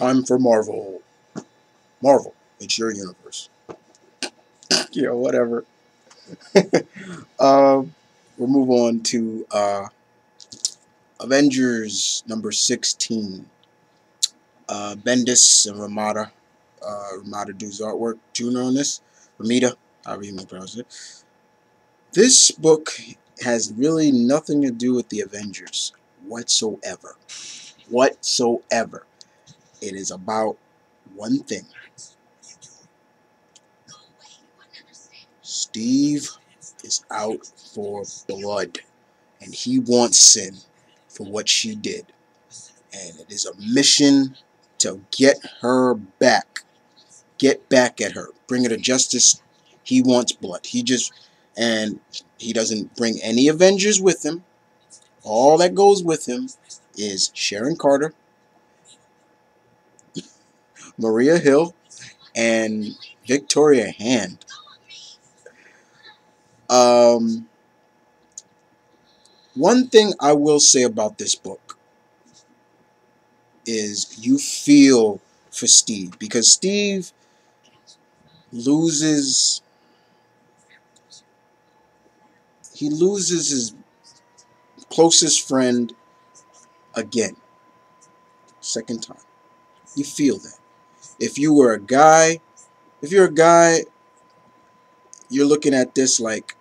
Time for Marvel. Marvel, it's your universe. Yeah, whatever. Um, we'll move on to Avengers number 16. Bendis and Ramada. Ramada does artwork. Junior on this. Ramita, however you may pronounce it. This book has really nothing to do with the Avengers whatsoever. Whatsoever. It is about one thing. Steve is out for blood, and he wants Sin for what she did. And it is a mission to get her back. Get back at her. Bring her to justice. He wants blood. And he doesn't bring any Avengers with him. All that goes with him is Sharon Carter, Maria Hill, and Victoria Hand. One thing I will say about this book is you feel for Steve, because Steve loses his closest friend again. Second time. You feel that. If you're a guy, you're looking at this like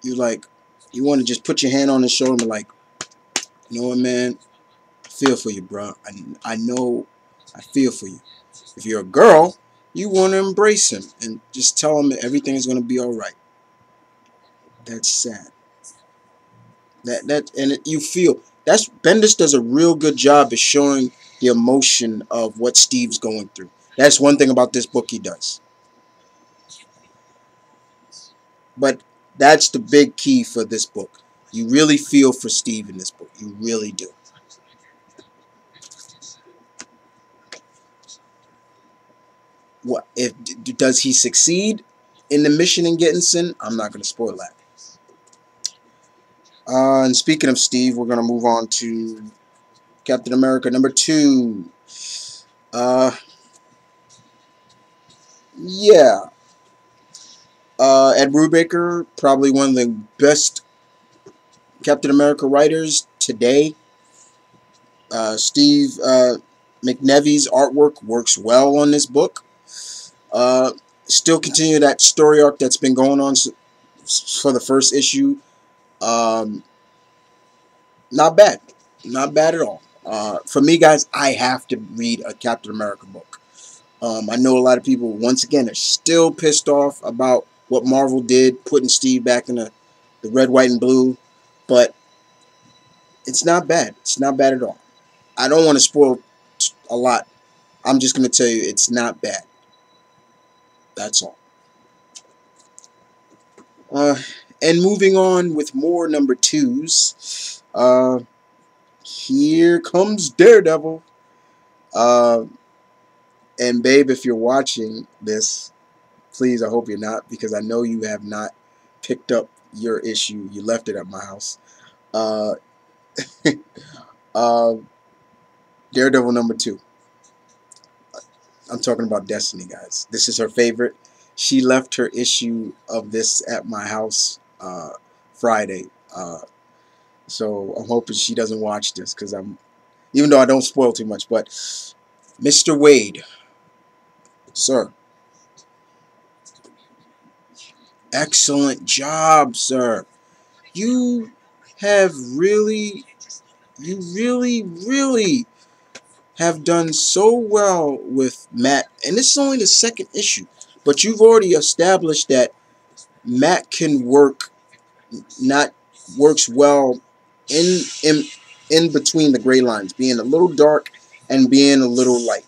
you want to just put your hand on his shoulder and be like, you know what, man, I feel for you, bro. I know, I feel for you. If you're a girl, you want to embrace him and just tell him that everything is going to be all right. That's sad. You feel that's Bendis does a real good job of showing the emotion of what Steve's going through. That's one thing about this book he does. But that's the big key for this book. You really feel for Steve in this book. You really do. What if does he succeed in the mission in getting Sin? I'm not going to spoil that. And speaking of Steve, we're going to move on to Captain America number 2. Yeah. Ed Brubaker, probably one of the best Captain America writers today. Steve McNevy's artwork works well on this book. Still continue that story arc that's been going on for the first issue. Not bad. Not bad at all. For me, guys, I have to read a Captain America book. I know a lot of people, once again, are still pissed off about what Marvel did, putting Steve back in the red, white, and blue. But it's not bad. It's not bad at all. I don't want to spoil a lot. I'm just going to tell you it's not bad. That's all. And moving on with more number 2s. Here comes Daredevil. And babe, if you're watching this, please, I hope you're not, because I know you have not picked up your issue. You left it at my house. Daredevil number 2. I'm talking about Destiny, guys. This is her favorite. She left her issue of this at my house Friday. So I'm hoping she doesn't watch this, because even though I don't spoil too much, but Mr. Wade, sir, excellent job, sir. You really have done so well with Matt, and this is only the second issue, but you've already established that Matt can works well in between the gray lines, being a little dark and being a little light,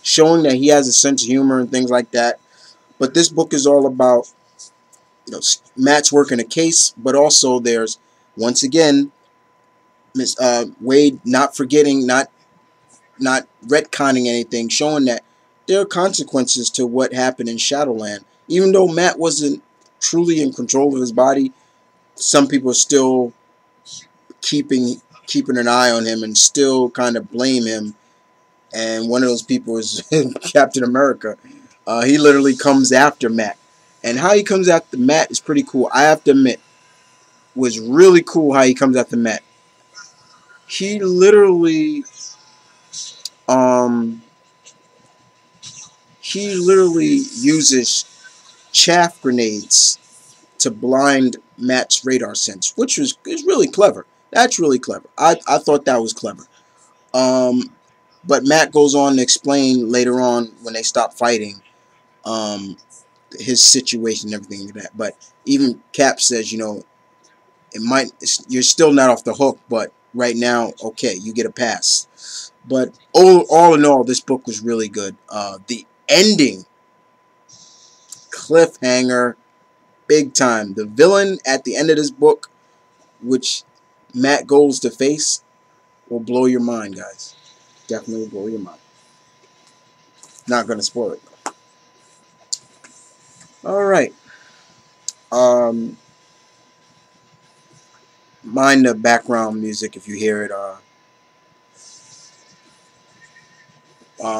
showing that he has a sense of humor and things like that. But this book is all about, Matt's working a case, but also there's, once again, Wade not forgetting, not retconning anything, showing that there are consequences to what happened in Shadowland. Even though Matt wasn't truly in control of his body, some people are still keeping an eye on him and still kind of blame him and one of those people is Captain America. He literally comes after Matt, and how he comes after Matt is pretty cool. I have to admit, was really cool how he comes after Matt. He literally, um, he literally uses chaff grenades to blind Matt's radar sense, which is really clever. That's really clever. I thought that was clever. Um, but Matt goes on to explain later on when they stop fighting, um, his situation and everything like that. But even Cap says, it might you're still not off the hook, but right now, okay, you get a pass. But all in all, this book was really good. The ending cliffhanger, big time. The villain at the end of this book, which Matt goes to face, will blow your mind, guys. Definitely will blow your mind. Not gonna spoil it. All right. Um, mind the background music if you hear it.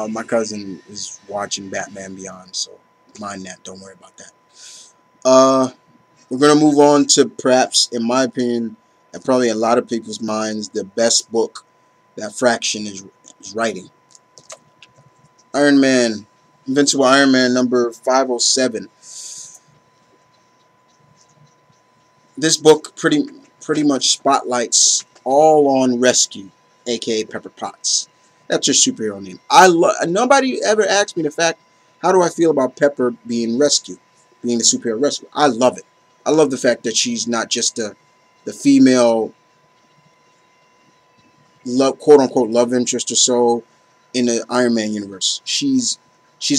My cousin is watching Batman Beyond, so mind that. Don't worry about that. Uh, we're gonna move on to perhaps, in my opinion, and probably a lot of people's minds, the best book that Fraction is writing. Iron Man, Invincible Iron Man number 507. This book pretty much spotlights all on Rescue, aka Pepper Potts. That's her superhero name. Nobody ever asked me the fact, how do I feel about Pepper being Rescue, being the superhero rescue? I love it. I love the fact that she's not just the female love, quote unquote, love interest or so in the Iron Man universe. She's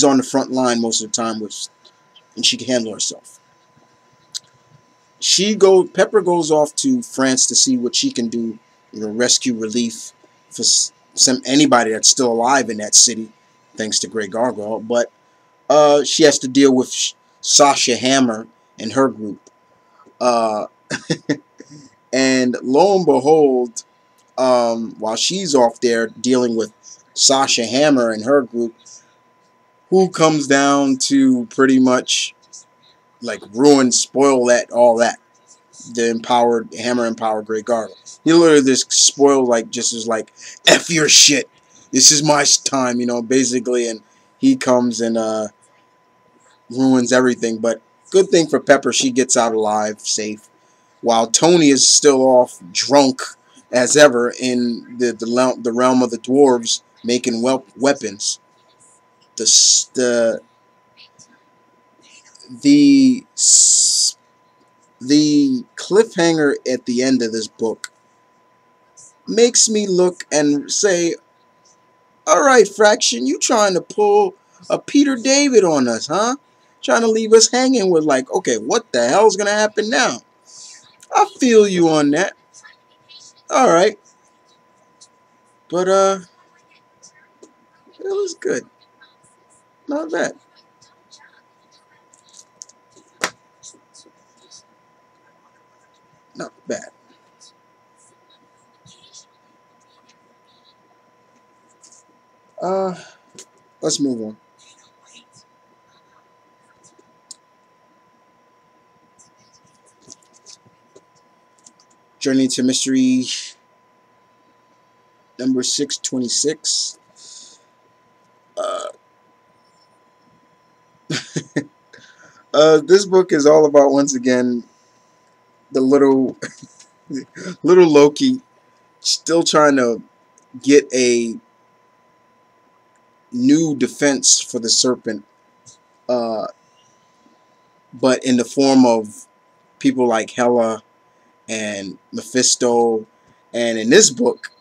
on the front line most of the time and she can handle herself. Pepper goes off to France to see what she can do, rescue relief for anybody that's still alive in that city, thanks to Grey Gargoyle. But she has to deal with Sasha Hammer and her group. Uh, and lo and behold, while she's off there dealing with Sasha Hammer and her group, who comes down to pretty much like ruin, spoil all that. The Hammer empowered Grey Gargoyle. He literally just spoiled, like, just as like, F your shit. This is my time, basically, and he comes and ruins everything. But good thing for Pepper, she gets out alive, safe, while Tony is still off drunk as ever in the realm of the dwarves, making weapons. The the the cliffhanger at the end of this book makes me look and say, all right, Fraction, you trying to pull a Peter David on us, huh? Trying to leave us hanging with, like, okay, what the hell's going to happen now? I feel you on that. All right. But, it was good. Not bad. Not bad. Uh, let's move on. Journey to Mystery number 626. Uh, this book is all about, once again, the little Loki still trying to get a new defense for the serpent, uh, but in the form of people like Hela and Mephisto, and in this book,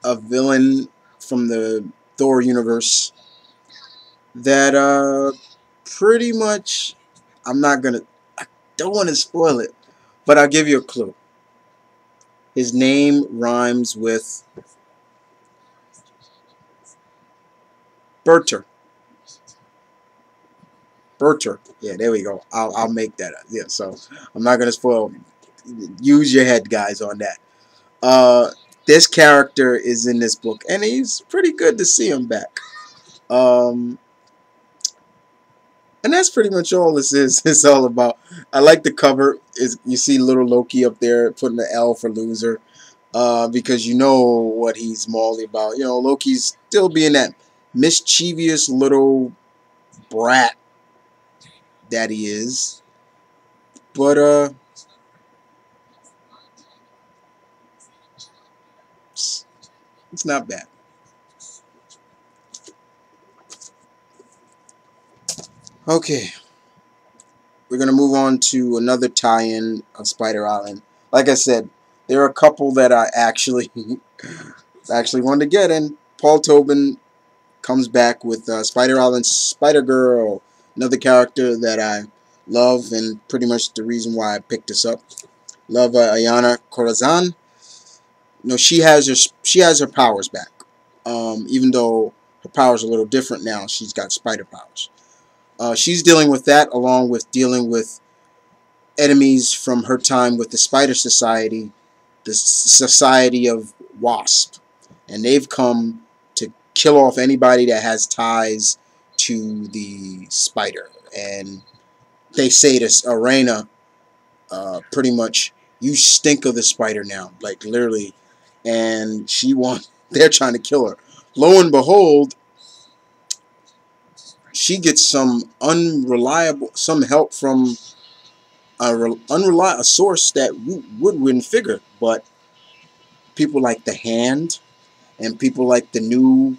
a villain from the Thor universe that pretty much, I don't want to spoil it, but I'll give you a clue. His name rhymes with Berter. Berter. Yeah, there we go. I'll make that up. Yeah, so I'm not gonna spoil. Use your head, guys, on that. Uh, this character is in this book, and he's pretty good to see him back. Um, and that's pretty much all this is. It's all about. I like the cover. Is you see little Loki up there putting the L for loser, because you know what he's mauling about. You know, Loki's still being that mischievous little brat that he is, but it's not bad. Okay, we're gonna move on to another tie-in of Spider Island. Like I said, there are a couple that I actually actually wanted to get in. Paul Tobin comes back with Spider Island Spider Girl, another character that I love and pretty much the reason why I picked this up. Love Ayana Corazon. You know, she has her powers back. Even though her powers are a little different now, she's got spider powers. She's dealing with that along with dealing with enemies from her time with the Spider Society, the Society of Wasp, and they've come to kill off anybody that has ties to the Spider. And they say to Arena, pretty much, you stink of the Spider now, like literally, and she wants. They're trying to kill her. Lo and behold, she gets some help from a source that you wouldn't figure, but people like the Hand and people like the new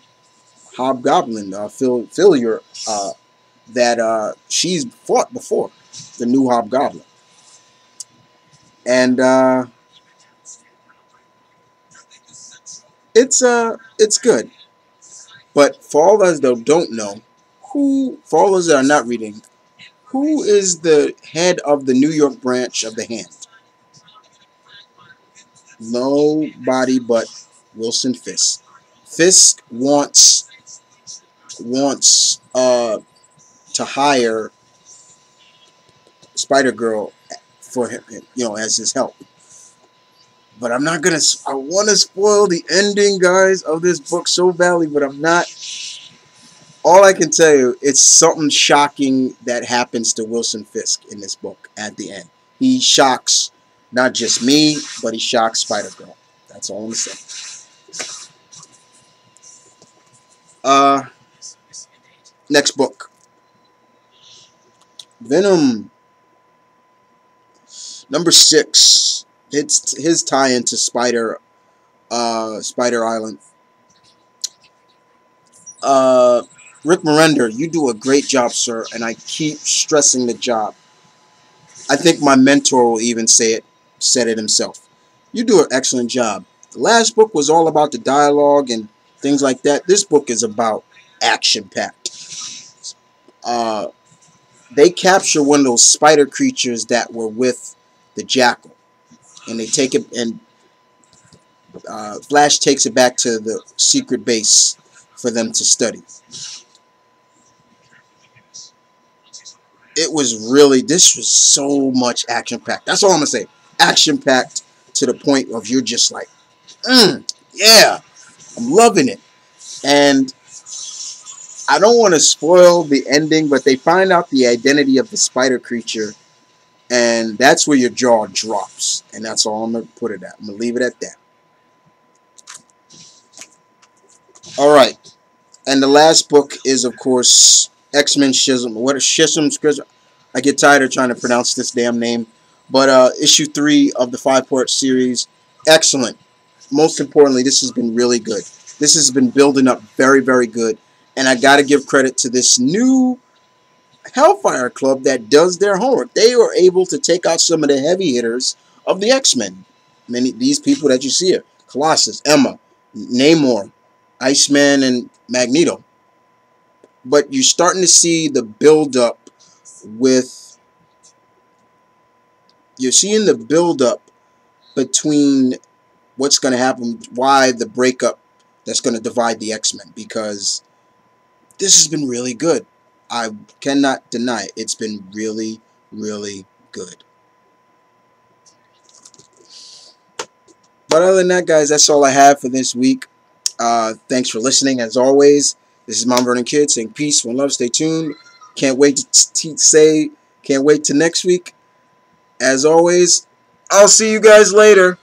Hobgoblin, Philier, that she's fought before, the new Hobgoblin, and it's good. But for all those that don't know, for all those that are not reading, who is the head of the New York branch of the Hand? Nobody but Wilson Fisk. Fisk wants to hire Spider Girl for him, you know, as his help. But I'm not gonna. I want to spoil the ending, guys, of this book so badly, but I'm not. All I can tell you, it's something shocking that happens to Wilson Fisk in this book at the end. He shocks not just me, but he shocks Spider Girl. That's all I'm gonna say. Uh, Next book, Venom #6. It's his tie into Spider Island. Uh, Rick Miranda, you do a great job, sir, and I keep stressing the job. I think my mentor will even said it himself. You do an excellent job. The last book was all about the dialogue and things like that. This book is about action packed. Uh, they capture one of those spider creatures that were with the Jackal, and they take it, and Flash takes it back to the secret base for them to study. It was really, this was so much action packed. That's all I'm gonna say. Action packed to the point of you're just like, yeah, I'm loving it. And I don't want to spoil the ending, but they find out the identity of the spider creature, and that's where your jaw drops. And that's all I'm gonna put it at. I'm gonna leave it at that. All right. And the last book is, of course, X-Men Schism. What is Schism? I get tired of trying to pronounce this damn name. But issue 3 of the 5-part series, excellent. Most importantly, this has been really good. This has been building up very, very good. And I got to give credit to this new Hellfire Club that does their homework. They were able to take out some of the heavy hitters of the X-Men. These people that you see here: Colossus, Emma, Namor, Iceman, and Magneto. But you're starting to see the build-up with... You're seeing the build-up between what's going to happen, why the breakup that's going to divide the X-Men, because this has been really good. I cannot deny it. It's been really, really good. But other than that, guys, that's all I have for this week. Thanks for listening, as always. This is Mount Vernon Kid saying peace, one love, stay tuned. Can't wait can't wait to next week. As always, I'll see you guys later.